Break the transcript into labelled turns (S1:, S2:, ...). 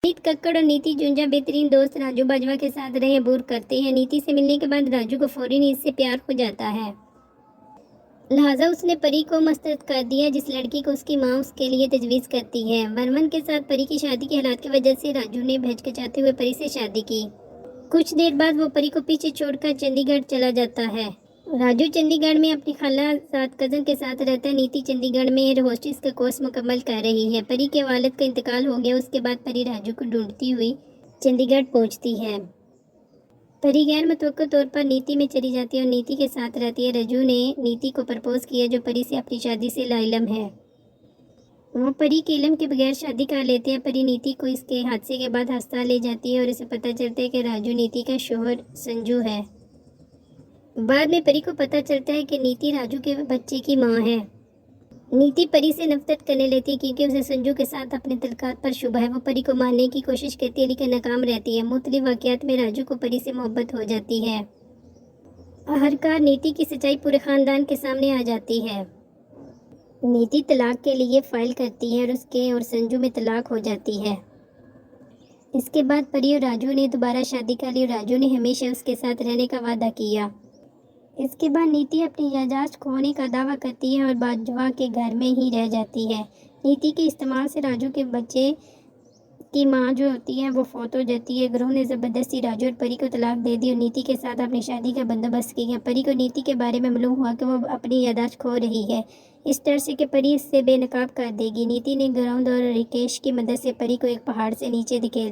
S1: नीत कक्कड़ और नीति जुंजा बेहतरीन दोस्त राजू बाजवा के साथ रहे अबूर करते हैं। नीति से मिलने के बाद राजू को फौरी नीत से प्यार हो जाता है, लिहाजा उसने परी को मस्तरद कर दिया, जिस लड़की को उसकी माँ उसके लिए तजवीज़ करती है। वर्मन के साथ परी की शादी के हालात की वजह से राजू ने हिचकिचाते हुए परी से शादी की। कुछ देर बाद वो परी को पीछे छोड़कर चंडीगढ़ चला जाता है। राजू चंडीगढ़ में अपनी खाला साथ कज़न के साथ रहता है। नीति चंडीगढ़ में एयर होस्टेस का कोर्स मुकम्मल कर रही है। परी के वालिद का इंतकाल हो गया। उसके बाद परी राजू को ढूंढती हुई चंडीगढ़ पहुंचती है। परी गैर मुतवक्किल तौर पर नीति में चली जाती है और नीति के साथ रहती है। राजू ने नीति को प्रपोज किया, जो परी से अपनी शादी से लाइलम है। वो परी के इल्म के बगैर शादी कर लेते हैं। परी नीति को इसके हादसे के बाद अस्पताल ले जाती है और इसे पता चलता है कि राजू नीति का शौहर संजू है। बाद में परी को पता चलता है कि नीति राजू के बच्चे की मां है। नीति परी से नफरत करने लेती है क्योंकि उसे संजू के साथ अपने तल्कात पर शुबह है। वो परी को मारने की कोशिश करती है लेकिन नाकाम रहती है। मुख्तलिफ वाक़यात में राजू को परी से मोहब्बत हो जाती है। आखिरकार नीति की सच्चाई पूरे ख़ानदान के सामने आ जाती है। नीति तलाक के लिए फ़ाइल करती है और उसके और संजू में तलाक हो जाती है। इसके बाद परी और राजू ने दोबारा शादी कर ली और राजू ने हमेशा उसके साथ रहने का वादा किया। इसके बाद नीति अपनी याददाश्त खोने का दावा करती है और बाजवा के घर में ही रह जाती है। नीति के इस्तेमाल से राजू के बच्चे की मां जो होती है वो फौत हो जाती है। ग्रोह ने ज़बरदस्ती राजू और परी को तलाक दे दी और नीति के साथ अपनी शादी का बंदोबस्त किया। परी को नीति के बारे में मालूम हुआ कि वो अपनी याददाश्त खो रही है, इस डर से कि परी इससे बेनकाब कर देगी। नीति ने ग्राउंड और रिकेश की मदद से परी को एक पहाड़ से नीचे धकेल